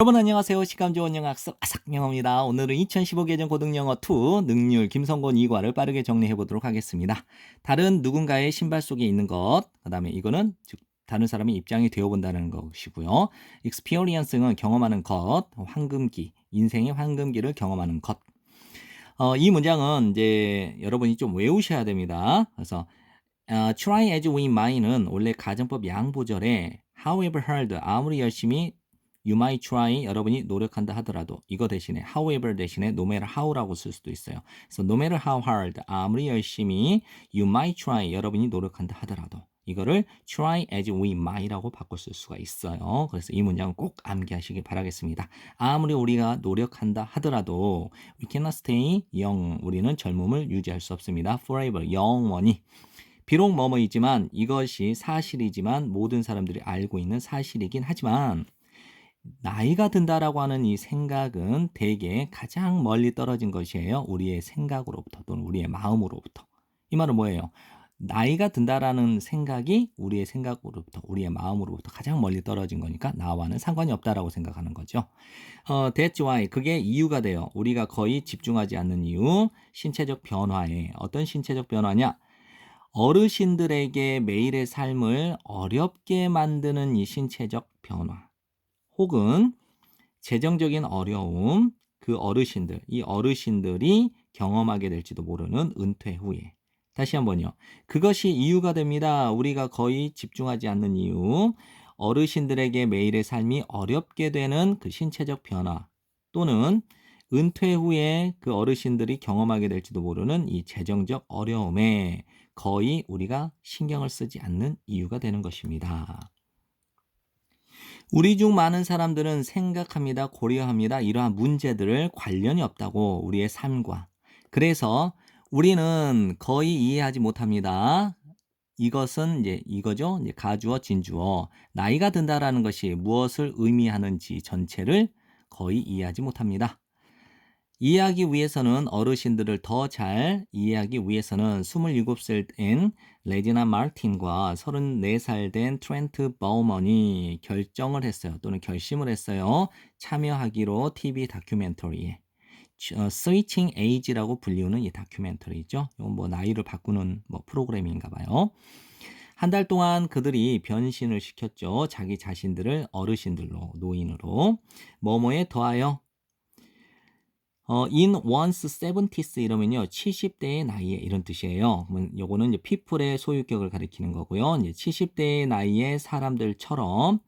여러분 안녕하세요. 시간 좋은 영어 학습 아삭영어입니다. 오늘은 2015 개정 고등영어 2 능률 김성곤 2과를 빠르게 정리해 보도록 하겠습니다. 다른 누군가의 신발 속에 있는 것, 그 다음에 이거는 즉 다른 사람의 입장이 되어본다는 것이고요. experience는 경험하는 것, 황금기, 인생의 황금기를 경험하는 것. 이 문장은 이제 여러분이 좀 외우셔야 됩니다. 그래서 try as we might는 원래 가정법 양보절에 however hard 아무리 열심히 you might try 여러분이 노력한다 하더라도 이거 대신에 however 대신에 no matter how라고 쓸 수도 있어요. 그래서 no matter how hard 아무리 열심히 you might try 여러분이 노력한다 하더라도 이거를 try as we might라고 바꿔 쓸 수가 있어요. 그래서 이 문장은 꼭 암기하시길 바라겠습니다. 아무리 우리가 노력한다 하더라도 we cannot stay young 우리는 젊음을 유지할 수 없습니다. forever 영원히 비록 뭐뭐이지만 이것이 사실이지만 모든 사람들이 알고 있는 사실이긴 하지만 나이가 든다라고 하는 이 생각은 대개 가장 멀리 떨어진 것이에요. 우리의 생각으로부터 또는 우리의 마음으로부터. 이 말은 뭐예요? 나이가 든다라는 생각이 우리의 생각으로부터 우리의 마음으로부터 가장 멀리 떨어진 거니까 나와는 상관이 없다라고 생각하는 거죠. That's why 그게 이유가 돼요. 우리가 거의 집중하지 않는 이유 신체적 변화에 어떤 신체적 변화냐? 어르신들에게 매일의 삶을 어렵게 만드는 이 신체적 변화 혹은 재정적인 어려움 그 어르신들 이 어르신들이 경험하게 될지도 모르는 은퇴 후에 다시 한번요. 그것이 이유가 됩니다. 우리가 거의 집중하지 않는 이유 어르신들에게 매일의 삶이 어렵게 되는 그 신체적 변화 또는 은퇴 후에 그 어르신들이 경험하게 될지도 모르는 이 재정적 어려움에 거의 우리가 신경을 쓰지 않는 이유가 되는 것입니다. 우리 중 많은 사람들은 생각합니다, 고려합니다. 이러한 문제들을 관련이 없다고 우리의 삶과. 그래서 우리는 거의 이해하지 못합니다. 이것은 이제 이거죠. 이제 가주어, 진주어. 나이가 든다라는 것이 무엇을 의미하는지 전체를 거의 이해하지 못합니다. 이해하기 위해서는 어르신들을 더 잘 이해하기 위해서는 27살 된 레지나 마틴과 34살 된 트렌트 바우먼이 결정을 했어요. 또는 결심을 했어요. 참여하기로 TV 다큐멘터리에. 스위칭 에이지라고 불리우는 이 다큐멘터리죠. 이건 뭐 나이를 바꾸는 뭐 프로그램인가 봐요. 한 달 동안 그들이 변신을 시켰죠. 자기 자신들을 어르신들로, 노인으로. 뭐뭐에 더하여 in one's 70s 이러면요. 70대의 나이에 이런 뜻이에요. 그러면 요거는 이제 people의 소유격을 가리키는 거고요. 이제 70대의 나이의 사람들처럼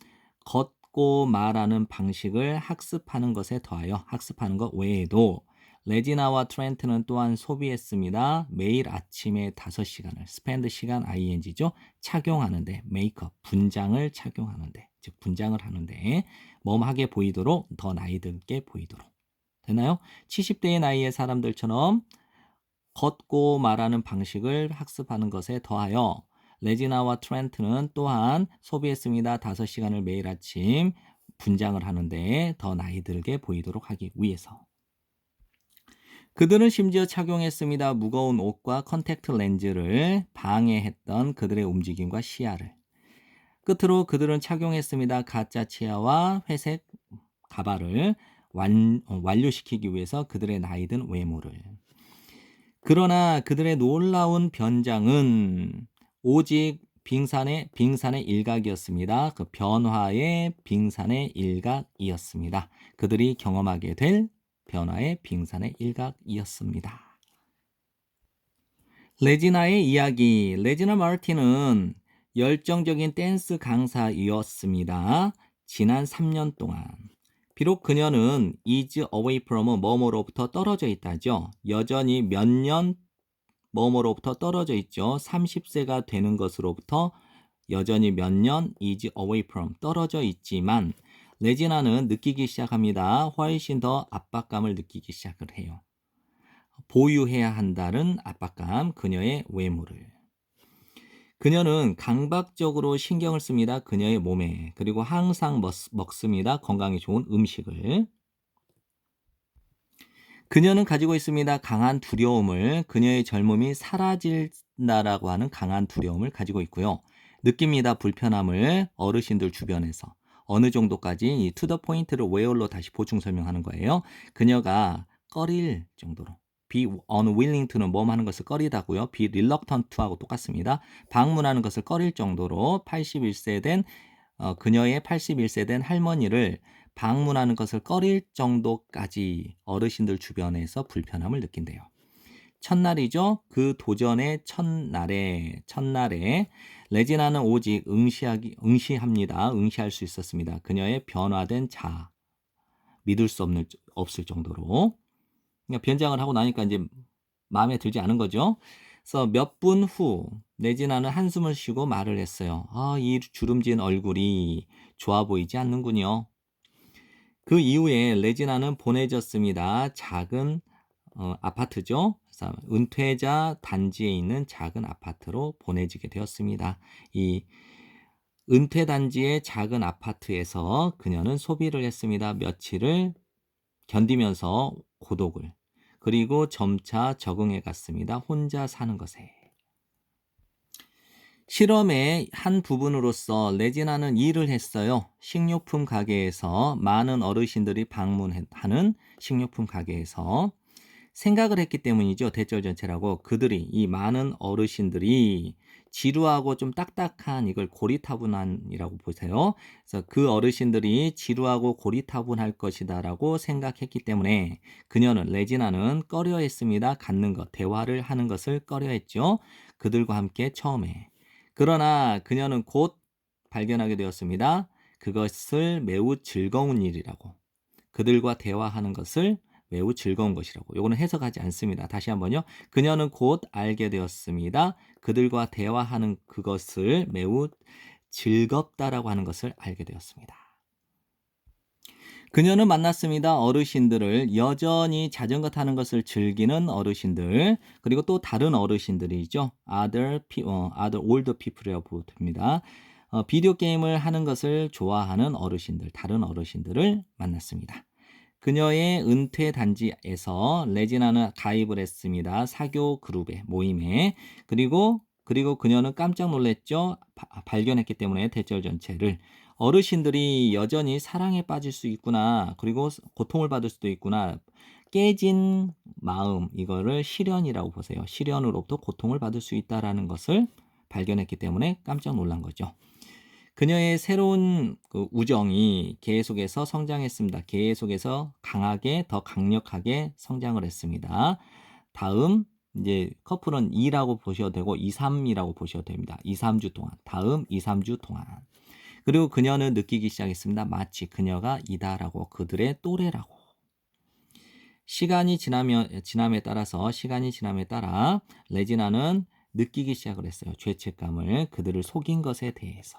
걷고 말하는 방식을 학습하는 것에 더하여 학습하는 것 외에도 레지나와 트렌트는 또한 소비했습니다. 매일 아침에 5시간을 스펜드 시간 ing죠. 착용하는데 메이크업 분장을 착용하는데 즉 분장을 하는데 멈하게 보이도록 더 나이 들게 보이도록 되나요? 70대의 나이의 사람들처럼 걷고 말하는 방식을 학습하는 것에 더하여 레지나와 트렌트는 또한 소비했습니다. 5시간을 매일 아침 분장을 하는데 더 나이 들게 보이도록 하기 위해서. 그들은 심지어 착용했습니다. 무거운 옷과 컨택트 렌즈를 방해했던 그들의 움직임과 시야를. 끝으로 그들은 착용했습니다. 가짜 치아와 회색 가발을 완료시키기 위해서 그들의 나이든 외모를. 그러나 그들의 놀라운 변장은 오직 빙산의 일각이었습니다. 그 변화의 빙산의 일각이었습니다. 그들이 경험하게 될 변화의 빙산의 일각이었습니다. 레지나의 이야기. 레지나 마틴은 열정적인 댄스 강사이었습니다. 지난 3년 동안. 비록 그녀는 is away from 뭐뭐로부터 떨어져 있다죠. 여전히 몇 년 뭐뭐로부터 떨어져 있죠. 30세가 되는 것으로부터 여전히 몇 년 is away from 떨어져 있지만 레지나는 느끼기 시작합니다. 훨씬 더 압박감을 느끼기 시작을 해요. 보유해야 한다는 압박감, 그녀의 외모를. 그녀는 강박적으로 신경을 씁니다. 그녀의 몸에. 그리고 항상 먹습니다. 건강에 좋은 음식을. 그녀는 가지고 있습니다. 강한 두려움을. 그녀의 젊음이 사라진다라고 하는 강한 두려움을 가지고 있고요. 느낍니다. 불편함을 어르신들 주변에서. 어느 정도까지 이 to the point를 where로 다시 보충 설명하는 거예요. 그녀가 꺼릴 정도로. be unwilling to는 뭐뭐 하는 것을 꺼리다고요. be reluctant to하고 똑같습니다. 방문하는 것을 꺼릴 정도로 81세 된 그녀의 81세 된 할머니를 방문하는 것을 꺼릴 정도까지 어르신들 주변에서 불편함을 느낀대요. 첫날이죠. 그 도전의 첫날에 레지나는 오직 응시할 수 있었습니다. 그녀의 변화된 믿을 수 없을 정도로. 그러니까 변장을 하고 나니까 이제 마음에 들지 않은 거죠. 그래서 몇 분 후 레지나는 한숨을 쉬고 말을 했어요. 이 주름진 얼굴이 좋아 보이지 않는군요. 그 이후에 레지나는 보내졌습니다. 작은 아파트죠. 그래서 은퇴자 단지에 있는 작은 아파트로 보내지게 되었습니다. 이 은퇴 단지의 작은 아파트에서 그녀는 소비를 했습니다. 며칠을 견디면서 고독을. 그리고 점차 적응해 갔습니다. 혼자 사는 것에. 실험의 한 부분으로서 레지나는 일을 했어요. 식료품 가게에서 많은 어르신들이 방문하는 식료품 가게에서 생각을 했기 때문이죠. 대절 전체라고. 이 많은 어르신들이 지루하고 좀 딱딱한 이걸 고리타분한이라고 보세요. 그래서 그 어르신들이 지루하고 고리타분할 것이다라고 생각했기 때문에 레지나는 꺼려했습니다. 갖는 것, 대화를 하는 것을 꺼려했죠. 그들과 함께 처음에. 그러나 그녀는 곧 발견하게 되었습니다. 그것을 매우 즐거운 일이라고. 그들과 대화하는 것을 매우 즐거운 것이라고. 요거는 해석하지 않습니다. 다시 한번요. 그녀는 곧 알게 되었습니다. 그들과 대화하는 그것을 매우 즐겁다라고 하는 것을 알게 되었습니다. 그녀는 만났습니다. 어르신들을 여전히 자전거 타는 것을 즐기는 어르신들 그리고 또 다른 어르신들이죠. other older people이라고 부릅니다. 비디오 게임을 하는 것을 좋아하는 어르신들, 다른 어르신들을 만났습니다. 그녀의 은퇴 단지에서 레지나는 가입을 했습니다. 사교 그룹에 모임에 그리고 그녀는 깜짝 놀랐죠. 발견했기 때문에 대절 전체를 어르신들이 여전히 사랑에 빠질 수 있구나. 그리고 고통을 받을 수도 있구나. 깨진 마음 이거를 시련이라고 보세요. 시련으로부터 고통을 받을 수 있다라는 것을 발견했기 때문에 깜짝 놀란 거죠. 그녀의 새로운 우정이 계속해서 성장했습니다. 계속해서 더 강력하게 성장을 했습니다. 다음 이제 커플은 2라고 보셔도 되고 2, 3이라고 보셔도 됩니다. 2, 3주 동안. 다음 2, 3주 동안. 그리고 그녀는 느끼기 시작했습니다. 마치 그녀가 이다라고 그들의 또래라고. 시간이 지남에 따라 레지나는 느끼기 시작을 했어요. 죄책감을 그들을 속인 것에 대해서.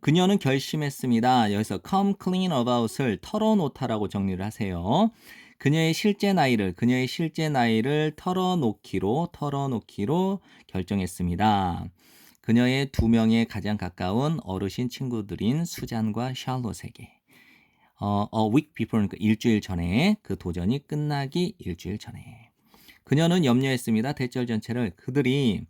그녀는 결심했습니다. 여기서 come clean about을 털어놓다라고 정리를 하세요. 그녀의 실제 나이를 털어놓기로 결정했습니다. 그녀의 2명의 가장 가까운 어르신 친구들인 수잔과 샬롯에게 a week before, 그러니까 일주일 전에 그 도전이 끝나기 일주일 전에 그녀는 염려했습니다. 대절 전체를 그들이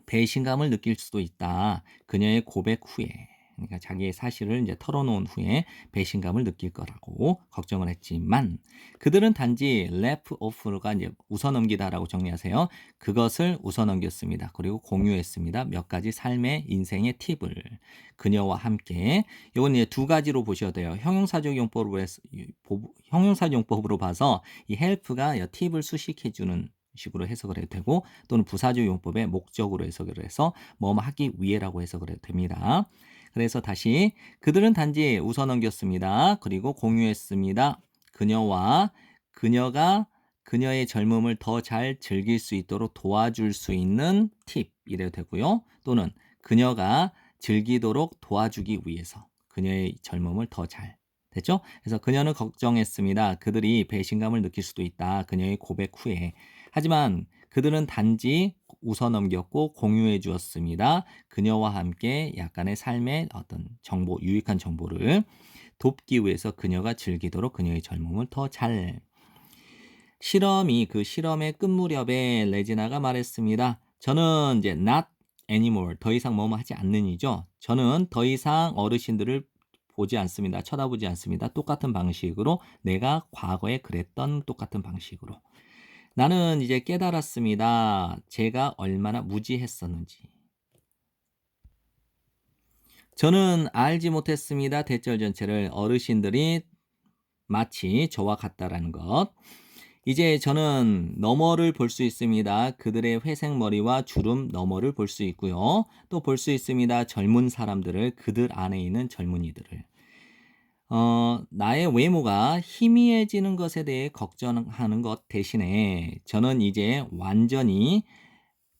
배신감을 느낄 수도 있다. 그녀의 고백 후에, 그러니까 자기의 사실을 이제 털어놓은 후에 배신감을 느낄 거라고 걱정을 했지만 그들은 단지 left off가 이제 웃어넘기다라고 정리하세요. 그것을 웃어넘겼습니다. 그리고 공유했습니다. 몇 가지 삶의 인생의 팁을 그녀와 함께. 이건 이제 2가지로 보셔야 돼요. 형용사적 용법으로 봐서 이 help가 팁을 수식해주는 식으로 해석을 해도 되고 또는 부사적 용법의 목적으로 해석을 해서 뭐뭐 하기 위해라고 해석을 해도 됩니다. 그래서 다시 그들은 단지 웃어넘겼습니다. 그리고 공유했습니다. 그녀가 그녀의 젊음을 더 잘 즐길 수 있도록 도와줄 수 있는 팁 이래도 되고요. 또는 그녀가 즐기도록 도와주기 위해서 그녀의 젊음을 더 잘 됐죠? 그래서 그녀는 걱정했습니다. 그들이 배신감을 느낄 수도 있다. 그녀의 고백 후에. 하지만 그들은 단지 웃어넘겼고 공유해 주었습니다. 그녀와 함께 약간의 삶의 어떤 유익한 정보를 돕기 위해서 그녀가 즐기도록 그녀의 젊음을 더 잘. 실험의 끝 무렵에 레지나가 말했습니다. 저는 이제 not anymore. 더 이상 뭐뭐 하지 않는 이죠. 저는 더 이상 어르신들을 보지 않습니다. 쳐다보지 않습니다. 똑같은 방식으로 내가 과거에 그랬던 똑같은 방식으로. 나는 이제 깨달았습니다. 제가 얼마나 무지했었는지. 저는 알지 못했습니다. 대절 전체를 어르신들이 마치 저와 같다라는 것. 이제 저는 너머를 볼 수 있습니다. 그들의 회색 머리와 주름 너머를 볼 수 있고요. 또 볼 수 있습니다. 젊은 사람들을, 그들 안에 있는 젊은이들을. 나의 외모가 희미해지는 것에 대해 걱정하는 것 대신에 저는 이제 완전히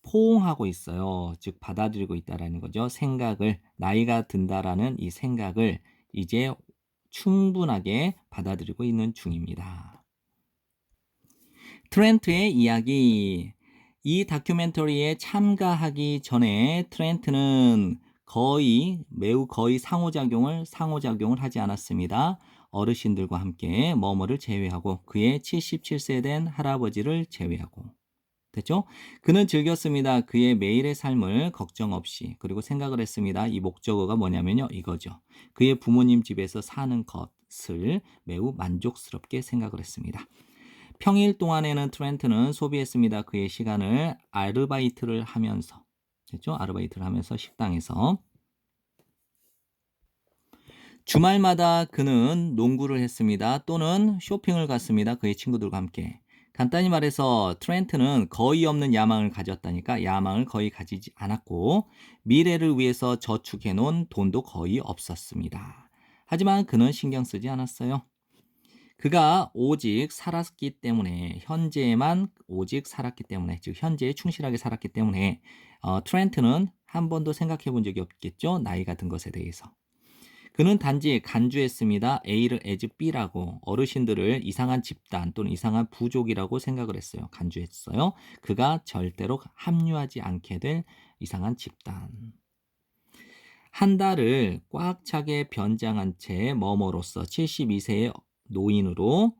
포옹하고 있어요. 즉 받아들이고 있다라는 거죠. 생각을, 나이가 든다라는 이 생각을 이제 충분하게 받아들이고 있는 중입니다. 트렌트의 이야기. 이 다큐멘터리에 참가하기 전에 트렌트는 매우 거의 상호작용을 하지 않았습니다. 어르신들과 함께 뭐뭐를 제외하고 그의 77세 된 할아버지를 제외하고. 됐죠? 그는 즐겼습니다. 그의 매일의 삶을 걱정 없이. 그리고 생각을 했습니다. 이 목적어가 뭐냐면요. 이거죠. 그의 부모님 집에서 사는 것을 매우 만족스럽게 생각을 했습니다. 평일 동안에는 트렌트는 소비했습니다. 그의 시간을 아르바이트를 하면서. 됐죠? 아르바이트를 하면서 식당에서. 주말마다 그는 농구를 했습니다. 또는 쇼핑을 갔습니다. 그의 친구들과 함께. 간단히 말해서 트렌트는 거의 없는 야망을 가졌다니까 야망을 거의 가지지 않았고 미래를 위해서 저축해 놓은 돈도 거의 없었습니다. 하지만 그는 신경 쓰지 않았어요. 그가 오직 살았기 때문에 현재에만 오직 살았기 때문에 즉 현재에 충실하게 살았기 때문에 트렌트는 한 번도 생각해 본 적이 없겠죠. 나이가 든 것에 대해서. 그는 단지 간주했습니다. A를 as B라고 어르신들을 이상한 집단 또는 이상한 부족이라고 생각을 했어요. 간주했어요. 그가 절대로 합류하지 않게 될 이상한 집단. 한 달을 꽉 차게 변장한 채 뭐뭐로서 72세의 노인으로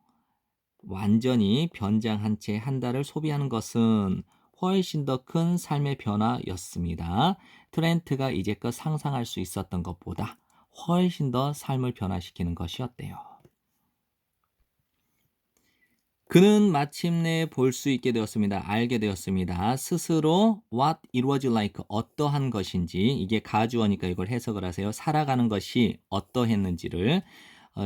완전히 변장한 채 한 달을 소비하는 것은 훨씬 더 큰 삶의 변화였습니다. 트렌트가 이제껏 상상할 수 있었던 것보다 훨씬 더 삶을 변화시키는 것이었대요. 그는 마침내 볼 수 있게 되었습니다. 알게 되었습니다. 스스로 what it was like, 어떠한 것인지, 이게 가주어니까 이걸 해석을 하세요. 살아가는 것이 어떠했는지를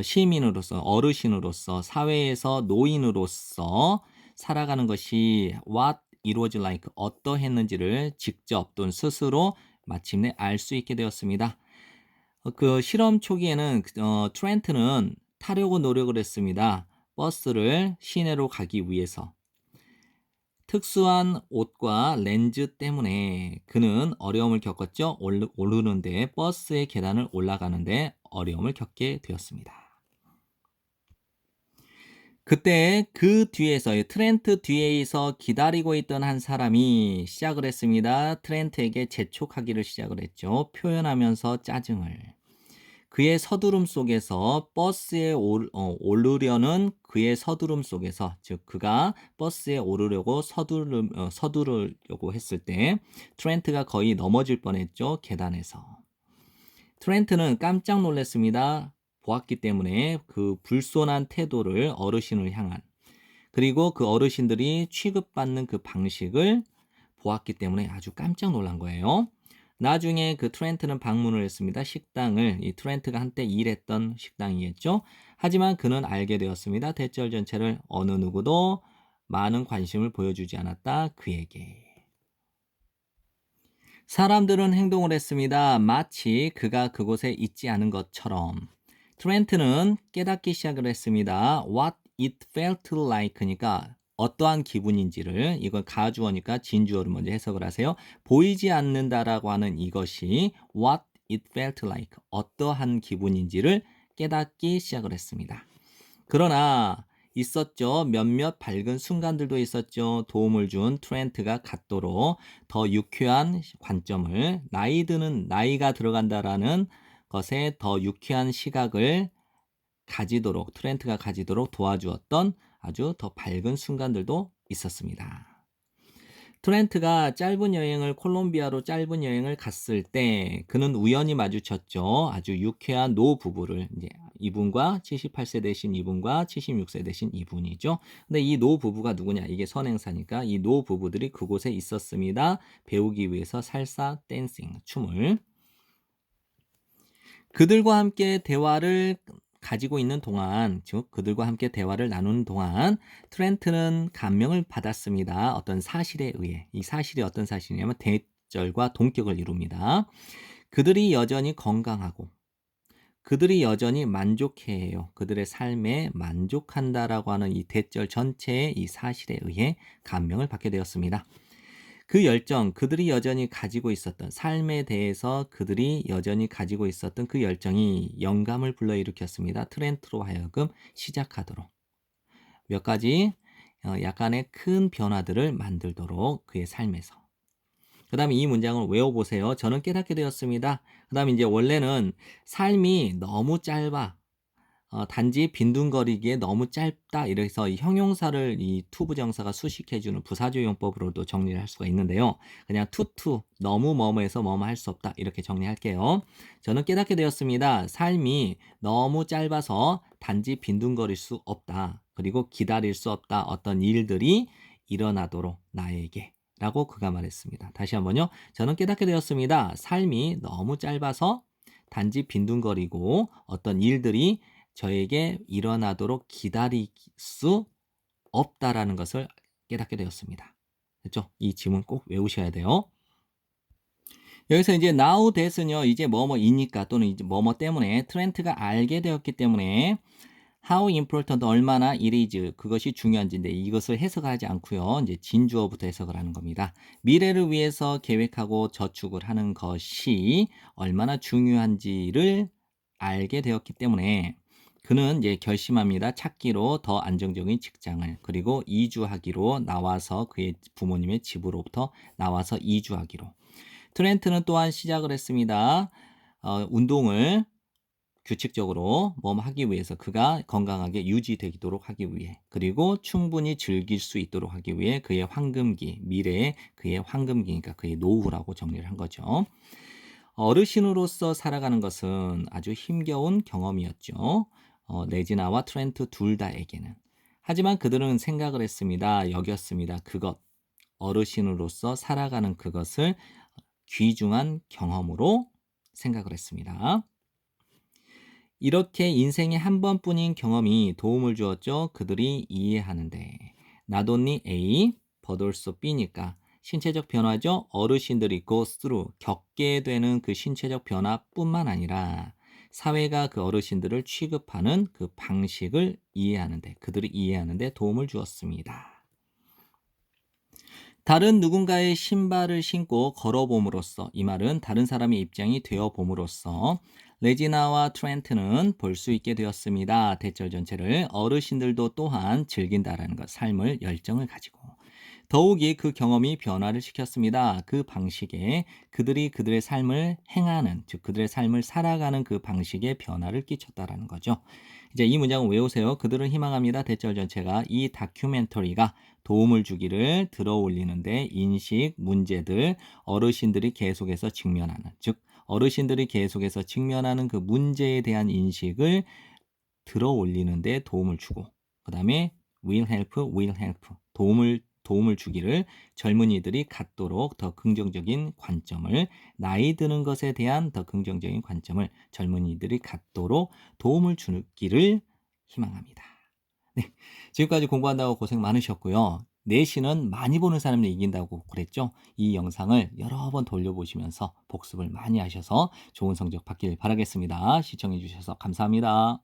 시민으로서, 어르신으로서, 사회에서 노인으로서 살아가는 것이 what it was like, 어떠했는지를 직접 또는 스스로 마침내 알 수 있게 되었습니다. 그 실험 초기에는 트렌트는 타려고 노력을 했습니다. 버스를 시내로 가기 위해서. 특수한 옷과 렌즈 때문에 그는 어려움을 겪었죠. 오르는데 버스의 계단을 올라가는데 어려움을 겪게 되었습니다. 그때 그 뒤에서 트렌트 뒤에서 기다리고 있던 한 사람이 시작을 했습니다. 트렌트에게 재촉하기를 시작을 했죠. 표현하면서 짜증을. 그의 서두름 속에서 버스에 오르려는 그의 서두름 속에서 즉 그가 버스에 오르려고 서두르려고 했을 때 트렌트가 거의 넘어질 뻔했죠. 계단에서. 트렌트는 깜짝 놀랐습니다. 보았기 때문에 그 불손한 태도를 어르신을 향한 그리고 그 어르신들이 취급받는 그 방식을 보았기 때문에 아주 깜짝 놀란 거예요. 나중에 그 트렌트는 방문을 했습니다. 식당을 이 트렌트가 한때 일했던 식당이겠죠. 하지만 그는 알게 되었습니다. 대절 전체를 어느 누구도 많은 관심을 보여주지 않았다. 그에게. 사람들은 행동을 했습니다. 마치 그가 그곳에 있지 않은 것처럼. 트렌트는 깨닫기 시작을 했습니다. What it felt like니까 어떠한 기분인지를 이걸 가주어니까 진주어를 먼저 해석을 하세요. 보이지 않는다라고 하는 이것이 what it felt like 어떠한 기분인지를 깨닫기 시작을 했습니다. 그러나 있었죠. 몇몇 밝은 순간들도 있었죠. 도움을 준 트렌트가 갖도록 더 유쾌한 관점을 나이가 들어간다라는 것에 더 유쾌한 시각을 가지도록 트렌트가 가지도록 도와주었던 아주 더 밝은 순간들도 있었습니다. 트렌트가 짧은 여행을 콜롬비아로 짧은 여행을 갔을 때 그는 우연히 마주쳤죠. 아주 유쾌한 노 부부를 이제 이분과 78세 되신 이분과 76세 되신 이분이죠. 근데 이 노 부부가 누구냐? 이게 선행사니까 이 노 부부들이 그곳에 있었습니다. 배우기 위해서 살사 댄싱 춤을 그들과 함께 대화를 가지고 있는 동안, 즉 그들과 함께 대화를 나누는 동안 트렌트는 감명을 받았습니다. 어떤 사실에 의해. 이 사실이 어떤 사실이냐면 대절과 동격을 이룹니다. 그들이 여전히 건강하고 그들이 여전히 만족해해요. 그들의 삶에 만족한다라고 하는 이 대절 전체의 이 사실에 의해 감명을 받게 되었습니다. 그 열정, 그들이 여전히 가지고 있었던 삶에 대해서 그들이 여전히 가지고 있었던 그 열정이 영감을 불러일으켰습니다. 트렌트로 하여금 시작하도록 몇 가지 약간의 큰 변화들을 만들도록 그의 삶에서. 그 다음에 이 문장을 외워보세요. 저는 깨닫게 되었습니다. 그 다음에 이제 원래는 삶이 너무 짧아. 단지 빈둥거리기에 너무 짧다. 이래서 이 형용사를 이 투부정사가 수식해주는 부사조용법으로도 정리를 할 수가 있는데요. 그냥 투투 너무 뭐뭐해서 뭐뭐 할 수 없다. 이렇게 정리할게요. 저는 깨닫게 되었습니다. 삶이 너무 짧아서 단지 빈둥거릴 수 없다. 그리고 기다릴 수 없다. 어떤 일들이 일어나도록 나에게. 라고 그가 말했습니다. 다시 한번요. 저는 깨닫게 되었습니다. 삶이 너무 짧아서 단지 빈둥거리고 어떤 일들이 저에게 일어나도록 기다릴 수 없다라는 것을 깨닫게 되었습니다. 됐죠? 이 지문 꼭 외우셔야 돼요. 여기서 이제 now that은요, 이제 뭐뭐이니까 또는 이제 뭐뭐 때문에 트렌트가 알게 되었기 때문에 how important 얼마나 it is 그것이 중요한지인데 이것을 해석하지 않고요. 이제 진주어부터 해석을 하는 겁니다. 미래를 위해서 계획하고 저축을 하는 것이 얼마나 중요한지를 알게 되었기 때문에 그는 이제 결심합니다. 찾기로 더 안정적인 직장을 그리고 이주하기로 나와서 그의 부모님의 집으로부터 나와서 이주하기로. 트렌트는 또한 시작을 했습니다. 운동을 규칙적으로 하기 위해서 그가 건강하게 유지되도록 하기 위해 그리고 충분히 즐길 수 있도록 하기 위해 그의 황금기, 미래의 그의 황금기니까 그의 노후라고 정리를 한 거죠. 어르신으로서 살아가는 것은 아주 힘겨운 경험이었죠. 레지나와 트렌트 둘 다에게는. 하지만 그들은 생각을 했습니다. 여겼습니다. 그것, 어르신으로서 살아가는 그것을 귀중한 경험으로 생각을 했습니다. 이렇게 인생에 한 번뿐인 경험이 도움을 주었죠. 그들이 이해하는데. Not only A, but also B니까 신체적 변화죠. 어르신들이 go through, 겪게 되는 그 신체적 변화뿐만 아니라 사회가 그 어르신들을 취급하는 그 방식을 이해하는데, 그들이 이해하는데 도움을 주었습니다. 다른 누군가의 신발을 신고 걸어봄으로써, 이 말은 다른 사람의 입장이 되어봄으로써 레지나와 트렌트는 볼 수 있게 되었습니다. 대절 전체를 어르신들도 또한 즐긴다라는 것, 삶을 열정을 가지고. 더욱이 그 경험이 변화를 시켰습니다. 그 방식에 그들이 그들의 삶을 행하는, 즉 그들의 삶을 살아가는 그 방식에 변화를 끼쳤다라는 거죠. 이제 이 문장을 외우세요. 그들은 희망합니다. 대절 전체가 이 다큐멘터리가 도움을 주기를 들어올리는데 인식, 문제들, 어르신들이 계속해서 직면하는, 즉 어르신들이 계속해서 직면하는 그 문제에 대한 인식을 들어올리는데 도움을 주고 그 다음에 will help 도움을 주기를 젊은이들이 갖도록 더 긍정적인 관점을 나이 드는 것에 대한 더 긍정적인 관점을 젊은이들이 갖도록 도움을 주기를 희망합니다. 네, 지금까지 공부한다고 고생 많으셨고요. 내신은 많이 보는 사람이 이긴다고 그랬죠. 이 영상을 여러 번 돌려보시면서 복습을 많이 하셔서 좋은 성적 받길 바라겠습니다. 시청해 주셔서 감사합니다.